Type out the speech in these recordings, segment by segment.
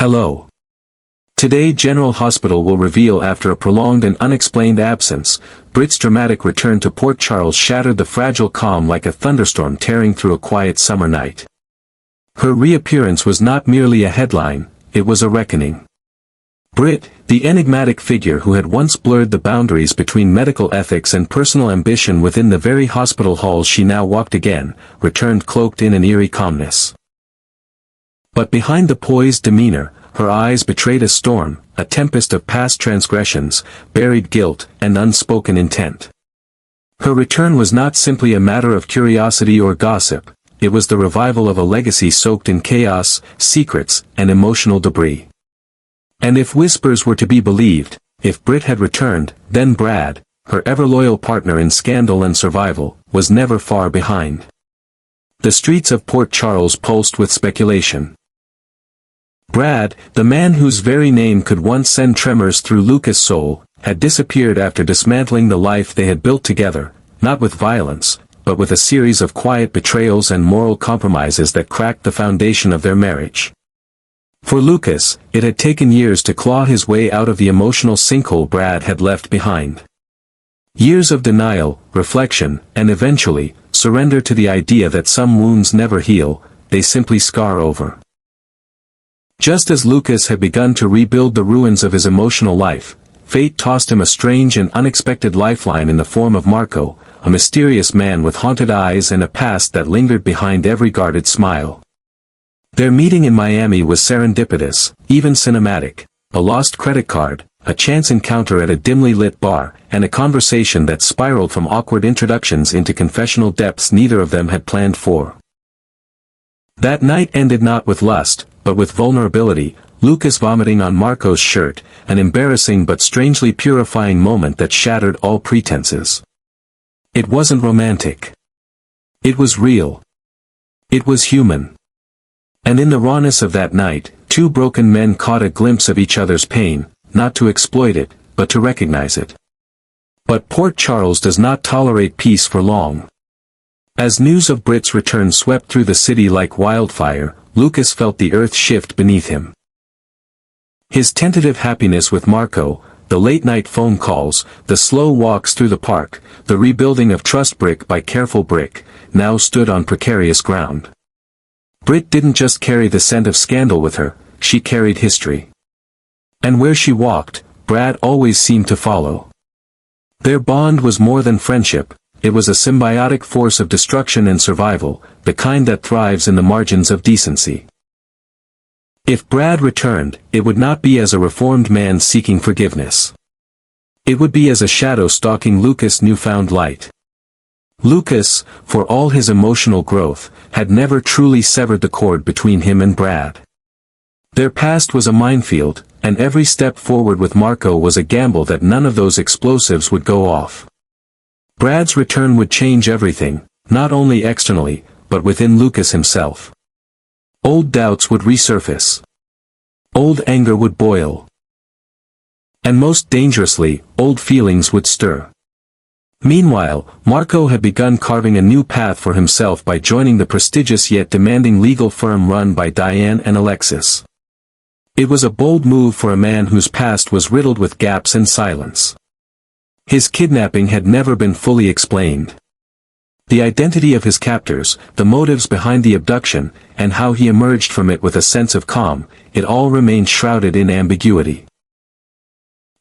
Hello. Today General Hospital will reveal after a prolonged and unexplained absence, Britt's dramatic return to Port Charles shattered the fragile calm like a thunderstorm tearing through a quiet summer night. Her reappearance was not merely a headline, it was a reckoning. Britt, the enigmatic figure who had once blurred the boundaries between medical ethics and personal ambition within the very hospital halls she now walked again, returned cloaked in an eerie calmness. But behind the poised demeanor, her eyes betrayed a storm, a tempest of past transgressions, buried guilt, and unspoken intent. Her return was not simply a matter of curiosity or gossip, it was the revival of a legacy soaked in chaos, secrets, and emotional debris. And if whispers were to be believed, if Britt had returned, then Brad, her ever-loyal partner in scandal and survival, was never far behind. The streets of Port Charles pulsed with speculation. Brad, the man whose very name could once send tremors through Lucas' soul, had disappeared after dismantling the life they had built together, not with violence, but with a series of quiet betrayals and moral compromises that cracked the foundation of their marriage. For Lucas, it had taken years to claw his way out of the emotional sinkhole Brad had left behind. Years of denial, reflection, and eventually, surrender to the idea that some wounds never heal, they simply scar over. Just as Lucas had begun to rebuild the ruins of his emotional life, fate tossed him a strange and unexpected lifeline in the form of Marco, a mysterious man with haunted eyes and a past that lingered behind every guarded smile. Their meeting in Miami was serendipitous, even cinematic, a lost credit card, a chance encounter at a dimly lit bar, and a conversation that spiraled from awkward introductions into confessional depths neither of them had planned for. That night ended not with lust, but with vulnerability, Lucas vomiting on Marco's shirt, an embarrassing but strangely purifying moment that shattered all pretenses. It wasn't romantic. It was real. It was human. And in the rawness of that night, two broken men caught a glimpse of each other's pain, not to exploit it, but to recognize it. But Port Charles does not tolerate peace for long. As news of Britt's return swept through the city like wildfire, Lucas felt the earth shift beneath him. His tentative happiness with Marco, the late-night phone calls, the slow walks through the park, the rebuilding of trust brick by careful brick, now stood on precarious ground. Britt didn't just carry the scent of scandal with her, she carried history. And where she walked, Brad always seemed to follow. Their bond was more than friendship, it was a symbiotic force of destruction and survival, the kind that thrives in the margins of decency. If Brad returned, it would not be as a reformed man seeking forgiveness. It would be as a shadow stalking Lucas' newfound light. Lucas, for all his emotional growth, had never truly severed the cord between him and Brad. Their past was a minefield, and every step forward with Marco was a gamble that none of those explosives would go off. Brad's return would change everything, not only externally, but within Lucas himself. Old doubts would resurface. Old anger would boil. And most dangerously, old feelings would stir. Meanwhile, Marco had begun carving a new path for himself by joining the prestigious yet demanding legal firm run by Diane and Alexis. It was a bold move for a man whose past was riddled with gaps and silence. His kidnapping had never been fully explained. The identity of his captors, the motives behind the abduction, and how he emerged from it with a sense of calm, it all remained shrouded in ambiguity.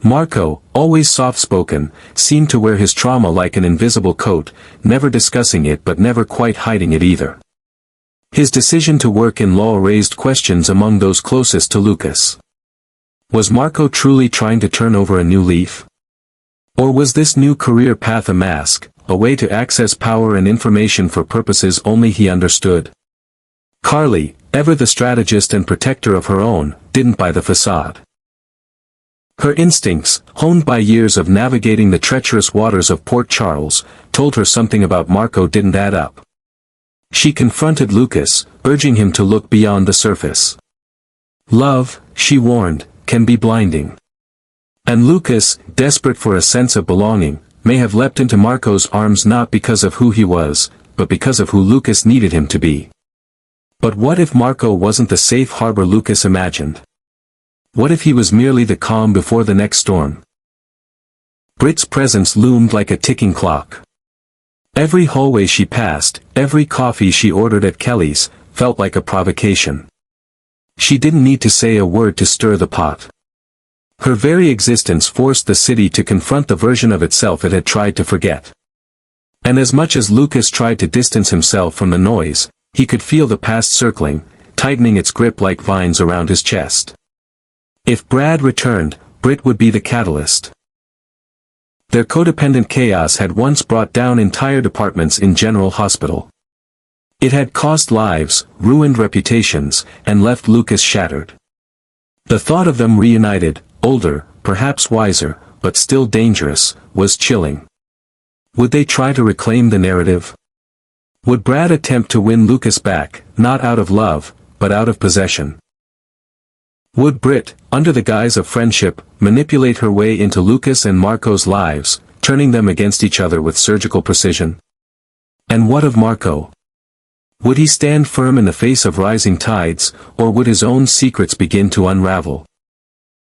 Marco, always soft-spoken, seemed to wear his trauma like an invisible coat, never discussing it but never quite hiding it either. His decision to work in law raised questions among those closest to Lucas. Was Marco truly trying to turn over a new leaf? Or was this new career path a mask, a way to access power and information for purposes only he understood? Carly, ever the strategist and protector of her own, didn't buy the facade. Her instincts, honed by years of navigating the treacherous waters of Port Charles, told her something about Marco didn't add up. She confronted Lucas, urging him to look beyond the surface. Love, she warned, can be blinding. And Lucas, desperate for a sense of belonging, may have leapt into Marco's arms not because of who he was, but because of who Lucas needed him to be. But what if Marco wasn't the safe harbor Lucas imagined? What if he was merely the calm before the next storm? Britt's presence loomed like a ticking clock. Every hallway she passed, every coffee she ordered at Kelly's, felt like a provocation. She didn't need to say a word to stir the pot. Her very existence forced the city to confront the version of itself it had tried to forget. And as much as Lucas tried to distance himself from the noise, he could feel the past circling, tightening its grip like vines around his chest. If Brad returned, Britt would be the catalyst. Their codependent chaos had once brought down entire departments in General Hospital. It had cost lives, ruined reputations, and left Lucas shattered. The thought of them reunited, older, perhaps wiser, but still dangerous, was chilling. Would they try to reclaim the narrative? Would Brad attempt to win Lucas back, not out of love, but out of possession? Would Britt, under the guise of friendship, manipulate her way into Lucas and Marco's lives, turning them against each other with surgical precision? And what of Marco? Would he stand firm in the face of rising tides, or would his own secrets begin to unravel?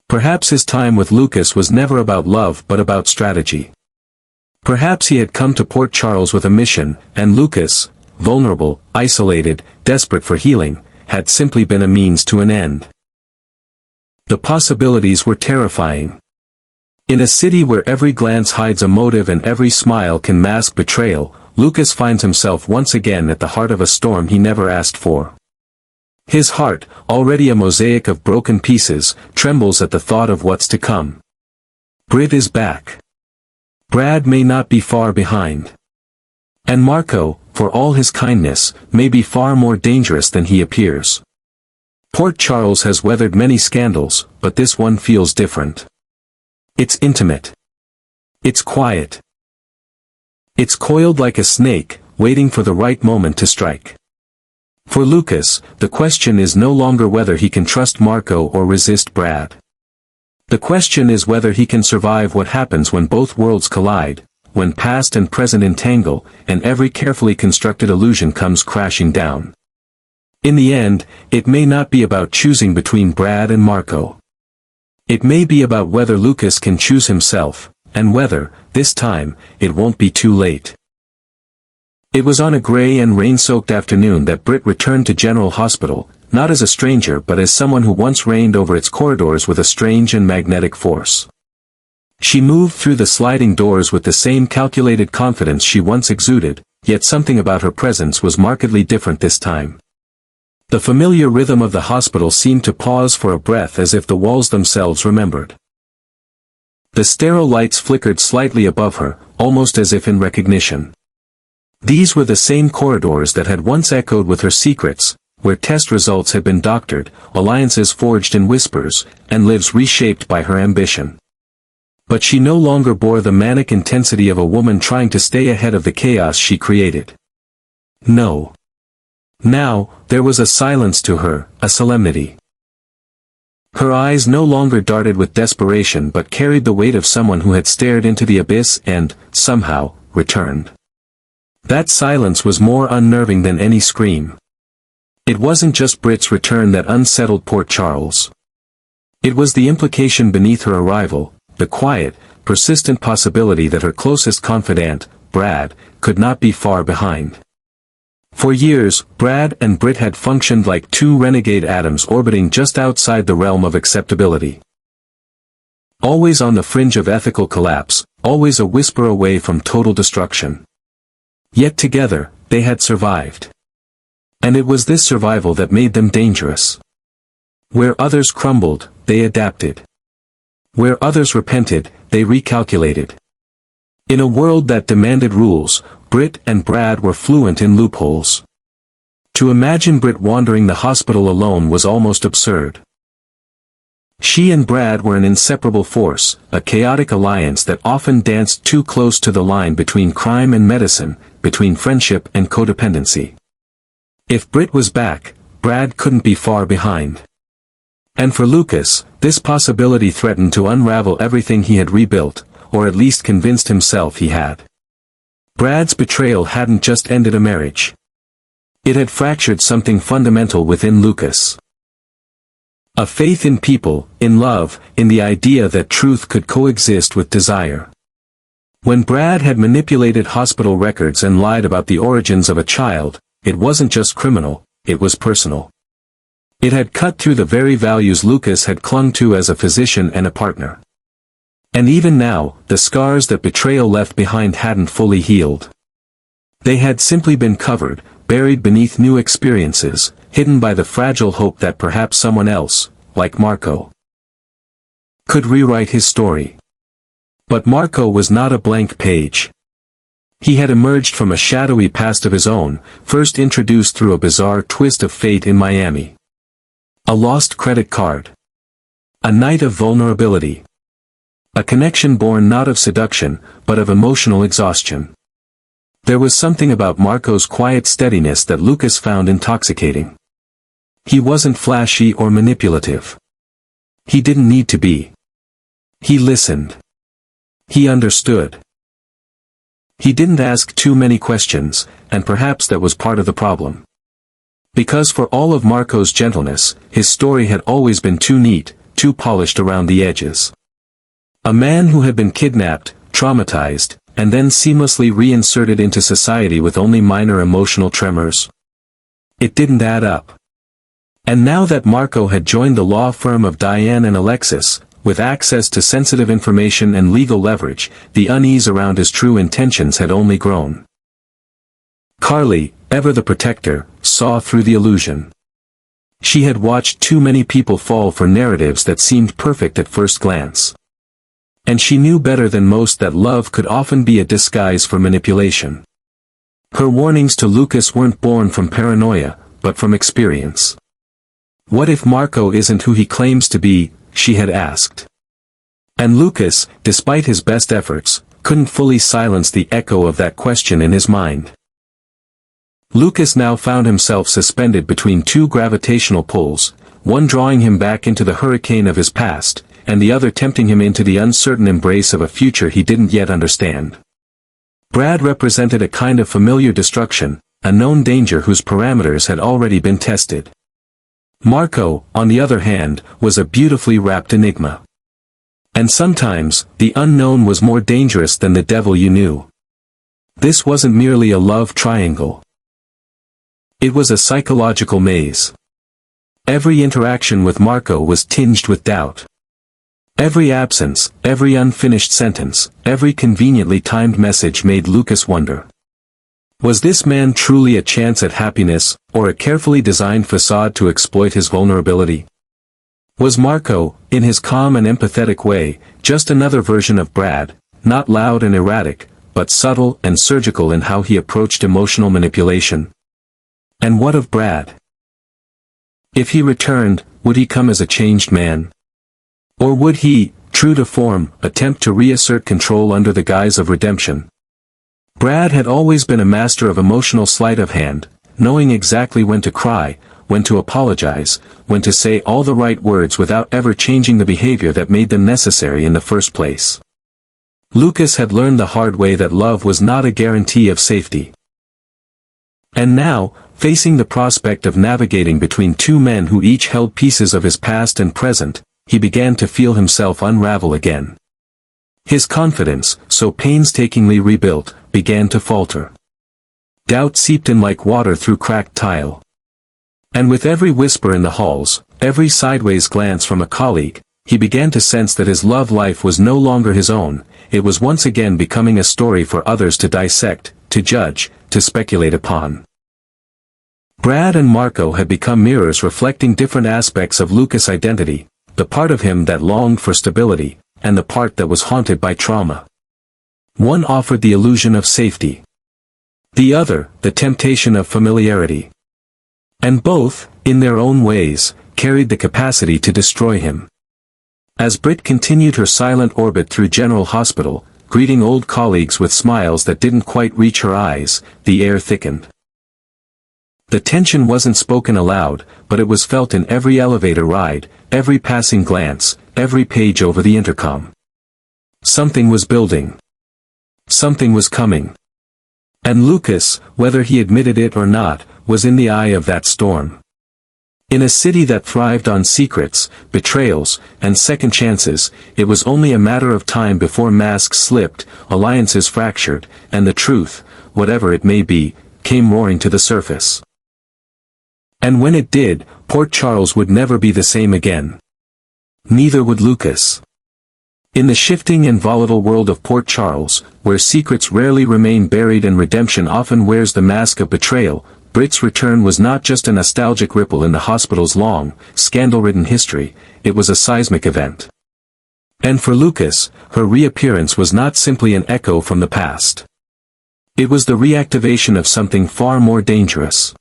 Perhaps his time with Lucas was never about love but about strategy. Perhaps he had come to Port Charles with a mission, and Lucas, vulnerable, isolated, desperate for healing, had simply been a means to an end. The possibilities were terrifying. In a city where every glance hides a motive and every smile can mask betrayal, Lucas finds himself once again at the heart of a storm he never asked for. His heart, already a mosaic of broken pieces, trembles at the thought of what's to come. Britt is back. Brad may not be far behind. And Marco, for all his kindness, may be far more dangerous than he appears. Port Charles has weathered many scandals, but this one feels different. It's intimate. It's quiet. It's coiled like a snake, waiting for the right moment to strike. For Lucas, the question is no longer whether he can trust Marco or resist Brad. The question is whether he can survive what happens when both worlds collide, when past and present entangle, and every carefully constructed illusion comes crashing down. In the end, it may not be about choosing between Brad and Marco. It may be about whether Lucas can choose himself, and whether, this time, it won't be too late. It was on a gray and rain-soaked afternoon that Britt returned to General Hospital, not as a stranger but as someone who once reigned over its corridors with a strange and magnetic force. She moved through the sliding doors with the same calculated confidence she once exuded, yet something about her presence was markedly different this time. The familiar rhythm of the hospital seemed to pause for a breath as if the walls themselves remembered. The sterile lights flickered slightly above her, almost as if in recognition. These were the same corridors that had once echoed with her secrets, where test results had been doctored, alliances forged in whispers, and lives reshaped by her ambition. But she no longer bore the manic intensity of a woman trying to stay ahead of the chaos she created. No. Now, there was a silence to her, a solemnity. Her eyes no longer darted with desperation but carried the weight of someone who had stared into the abyss and, somehow, returned. That silence was more unnerving than any scream. It wasn't just Britt's return that unsettled Port Charles. It was the implication beneath her arrival, the quiet, persistent possibility that her closest confidant, Brad, could not be far behind. For years, Brad and Britt had functioned like two renegade atoms orbiting just outside the realm of acceptability. Always on the fringe of ethical collapse, always a whisper away from total destruction. Yet together, they had survived. And it was this survival that made them dangerous. Where others crumbled, they adapted. Where others repented, they recalculated. In a world that demanded rules, Britt and Brad were fluent in loopholes. To imagine Britt wandering the hospital alone was almost absurd. She and Brad were an inseparable force, a chaotic alliance that often danced too close to the line between crime and medicine, between friendship and codependency. If Britt was back, Brad couldn't be far behind. And for Lucas, this possibility threatened to unravel everything he had rebuilt, or at least convinced himself he had. Brad's betrayal hadn't just ended a marriage. It had fractured something fundamental within Lucas. A faith in people, in love, in the idea that truth could coexist with desire. When Brad had manipulated hospital records and lied about the origins of a child, it wasn't just criminal, it was personal. It had cut through the very values Lucas had clung to as a physician and a partner. And even now, the scars that betrayal left behind hadn't fully healed. They had simply been covered, buried beneath new experiences, hidden by the fragile hope that perhaps someone else, like Marco, could rewrite his story. But Marco was not a blank page. He had emerged from a shadowy past of his own, first introduced through a bizarre twist of fate in Miami. A lost credit card. A night of vulnerability. A connection born not of seduction, but of emotional exhaustion. There was something about Marco's quiet steadiness that Lucas found intoxicating. He wasn't flashy or manipulative. He didn't need to be. He listened. He understood. He didn't ask too many questions, and perhaps that was part of the problem. Because for all of Marco's gentleness, his story had always been too neat, too polished around the edges. A man who had been kidnapped, traumatized, and then seamlessly reinserted into society with only minor emotional tremors. It didn't add up. And now that Marco had joined the law firm of Diane and Alexis, with access to sensitive information and legal leverage, the unease around his true intentions had only grown. Carly, ever the protector, saw through the illusion. She had watched too many people fall for narratives that seemed perfect at first glance. And she knew better than most that love could often be a disguise for manipulation. Her warnings to Lucas weren't born from paranoia, but from experience. What if Marco isn't who he claims to be, she had asked. And Lucas, despite his best efforts, couldn't fully silence the echo of that question in his mind. Lucas now found himself suspended between two gravitational pulls, one drawing him back into the hurricane of his past, and the other tempting him into the uncertain embrace of a future he didn't yet understand. Brad represented a kind of familiar destruction, a known danger whose parameters had already been tested. Marco, on the other hand, was a beautifully wrapped enigma. And sometimes, the unknown was more dangerous than the devil you knew. This wasn't merely a love triangle. It was a psychological maze. Every interaction with Marco was tinged with doubt. Every absence, every unfinished sentence, every conveniently timed message made Lucas wonder. Was this man truly a chance at happiness, or a carefully designed facade to exploit his vulnerability? Was Marco, in his calm and empathetic way, just another version of Brad, not loud and erratic, but subtle and surgical in how he approached emotional manipulation? And what of Brad? If he returned, would he come as a changed man? Or would he, true to form, attempt to reassert control under the guise of redemption? Brad had always been a master of emotional sleight of hand, knowing exactly when to cry, when to apologize, when to say all the right words without ever changing the behavior that made them necessary in the first place. Lucas had learned the hard way that love was not a guarantee of safety. And now, facing the prospect of navigating between two men who each held pieces of his past and present, he began to feel himself unravel again. His confidence, so painstakingly rebuilt, began to falter. Doubt seeped in like water through cracked tile. And with every whisper in the halls, every sideways glance from a colleague, he began to sense that his love life was no longer his own, it was once again becoming a story for others to dissect, to judge, to speculate upon. Brad and Marco had become mirrors reflecting different aspects of Lucas' identity, the part of him that longed for stability, and the part that was haunted by trauma. One offered the illusion of safety. The other, the temptation of familiarity. And both, in their own ways, carried the capacity to destroy him. As Britt continued her silent orbit through General Hospital, greeting old colleagues with smiles that didn't quite reach her eyes, the air thickened. The tension wasn't spoken aloud, but it was felt in every elevator ride, every passing glance, every page over the intercom. Something was building. Something was coming. And Lucas, whether he admitted it or not, was in the eye of that storm. In a city that thrived on secrets, betrayals, and second chances, it was only a matter of time before masks slipped, alliances fractured, and the truth, whatever it may be, came roaring to the surface. And when it did, Port Charles would never be the same again. Neither would Lucas. In the shifting and volatile world of Port Charles, where secrets rarely remain buried and redemption often wears the mask of betrayal, Britt's return was not just a nostalgic ripple in the hospital's long, scandal-ridden history, it was a seismic event. And for Lucas, her reappearance was not simply an echo from the past. It was the reactivation of something far more dangerous.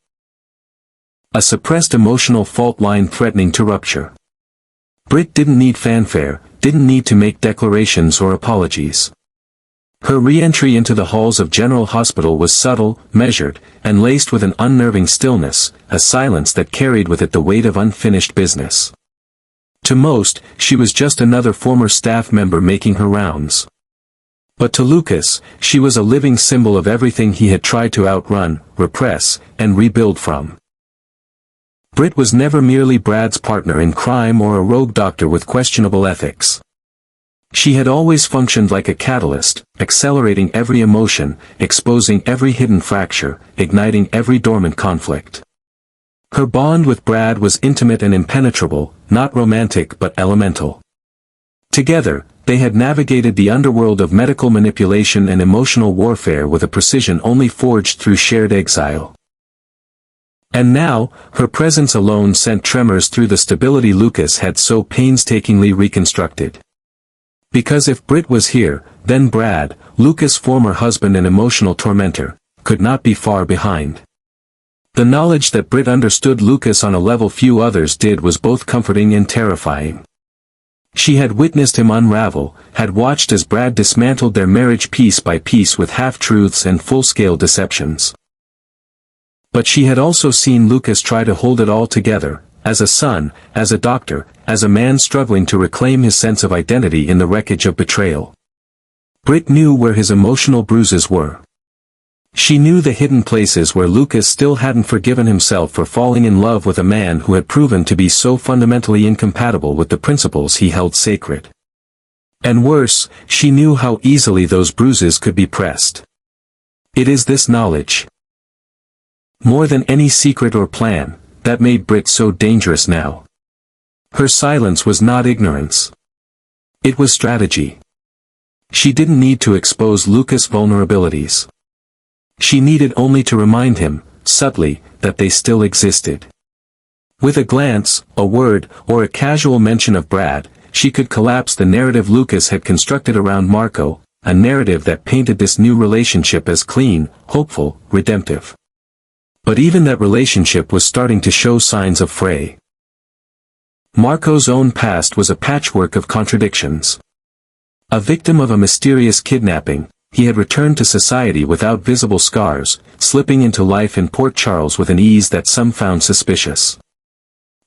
A suppressed emotional fault line threatening to rupture. Britt didn't need fanfare, didn't need to make declarations or apologies. Her re-entry into the halls of General Hospital was subtle, measured, and laced with an unnerving stillness, a silence that carried with it the weight of unfinished business. To most, she was just another former staff member making her rounds. But to Lucas, she was a living symbol of everything he had tried to outrun, repress, and rebuild from. Britt was never merely Brad's partner in crime or a rogue doctor with questionable ethics. She had always functioned like a catalyst, accelerating every emotion, exposing every hidden fracture, igniting every dormant conflict. Her bond with Brad was intimate and impenetrable, not romantic but elemental. Together, they had navigated the underworld of medical manipulation and emotional warfare with a precision only forged through shared exile. And now, her presence alone sent tremors through the stability Lucas had so painstakingly reconstructed. Because if Britt was here, then Brad, Lucas' former husband and emotional tormentor, could not be far behind. The knowledge that Britt understood Lucas on a level few others did was both comforting and terrifying. She had witnessed him unravel, had watched as Brad dismantled their marriage piece by piece with half-truths and full-scale deceptions. But she had also seen Lucas try to hold it all together, as a son, as a doctor, as a man struggling to reclaim his sense of identity in the wreckage of betrayal. Britt knew where his emotional bruises were. She knew the hidden places where Lucas still hadn't forgiven himself for falling in love with a man who had proven to be so fundamentally incompatible with the principles he held sacred. And worse, she knew how easily those bruises could be pressed. It is this knowledge, more than any secret or plan, that made Britt so dangerous now. Her silence was not ignorance. It was strategy. She didn't need to expose Lucas' vulnerabilities. She needed only to remind him, subtly, that they still existed. With a glance, a word, or a casual mention of Brad, she could collapse the narrative Lucas had constructed around Marco, a narrative that painted this new relationship as clean, hopeful, redemptive. But even that relationship was starting to show signs of fray. Marco's own past was a patchwork of contradictions. A victim of a mysterious kidnapping, he had returned to society without visible scars, slipping into life in Port Charles with an ease that some found suspicious.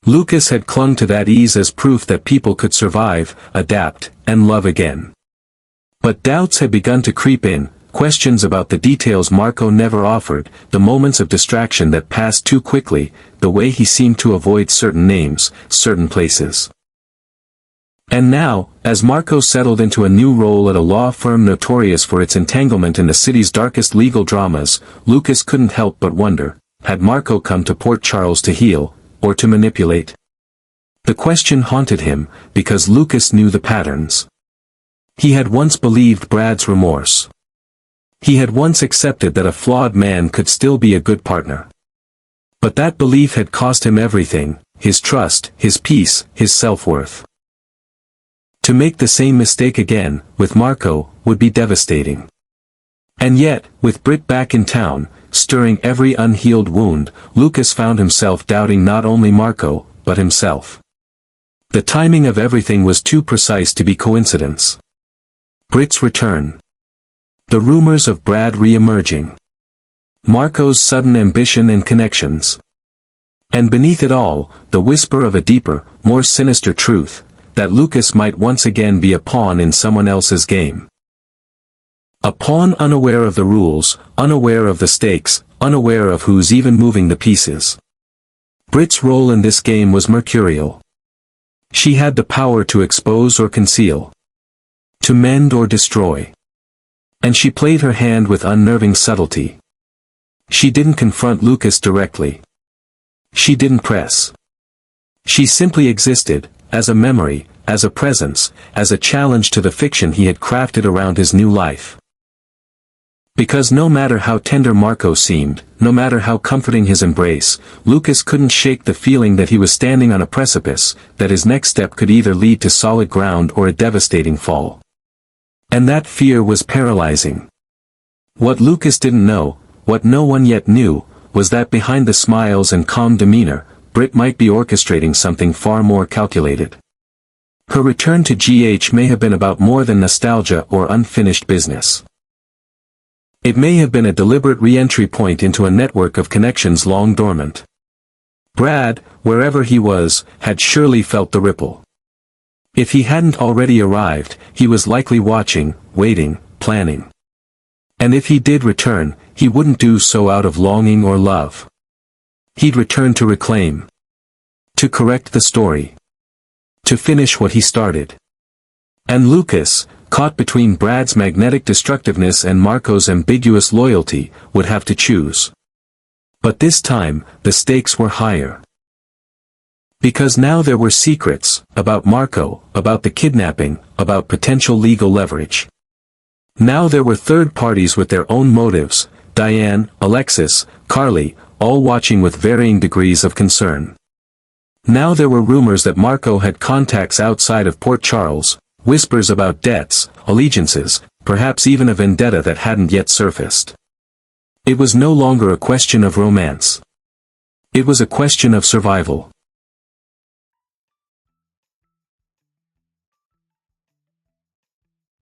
Lucas had clung to that ease as proof that people could survive, adapt, and love again. But doubts had begun to creep in, questions about the details Marco never offered, the moments of distraction that passed too quickly, the way he seemed to avoid certain names, certain places. And now, as Marco settled into a new role at a law firm notorious for its entanglement in the city's darkest legal dramas, Lucas couldn't help but wonder, had Marco come to Port Charles to heal, or to manipulate? The question haunted him, because Lucas knew the patterns. He had once believed Brad's remorse. He had once accepted that a flawed man could still be a good partner. But that belief had cost him everything, his trust, his peace, his self-worth. To make the same mistake again, with Marco, would be devastating. And yet, with Britt back in town, stirring every unhealed wound, Lucas found himself doubting not only Marco, but himself. The timing of everything was too precise to be coincidence. Britt's return. The rumors of Brad re-emerging. Marco's sudden ambition and connections. And beneath it all, the whisper of a deeper, more sinister truth, that Lucas might once again be a pawn in someone else's game. A pawn unaware of the rules, unaware of the stakes, unaware of who's even moving the pieces. Britt's role in this game was mercurial. She had the power to expose or conceal, to mend or destroy. And she played her hand with unnerving subtlety. She didn't confront Lucas directly. She didn't press. She simply existed, as a memory, as a presence, as a challenge to the fiction he had crafted around his new life. Because no matter how tender Marco seemed, no matter how comforting his embrace, Lucas couldn't shake the feeling that he was standing on a precipice, that his next step could either lead to solid ground or a devastating fall. And that fear was paralyzing. What Lucas didn't know, what no one yet knew, was that behind the smiles and calm demeanor, Britt might be orchestrating something far more calculated. Her return to GH may have been about more than nostalgia or unfinished business. It may have been a deliberate re-entry point into a network of connections long dormant. Brad, wherever he was, had surely felt the ripple. If he hadn't already arrived, he was likely watching, waiting, planning. And if he did return, he wouldn't do so out of longing or love. He'd return to reclaim. To correct the story. To finish what he started. And Lucas, caught between Brad's magnetic destructiveness and Marco's ambiguous loyalty, would have to choose. But this time, the stakes were higher. Because now there were secrets, about Marco, about the kidnapping, about potential legal leverage. Now there were third parties with their own motives, Diane, Alexis, Carly, all watching with varying degrees of concern. Now there were rumors that Marco had contacts outside of Port Charles, whispers about debts, allegiances, perhaps even a vendetta that hadn't yet surfaced. It was no longer a question of romance. It was a question of survival.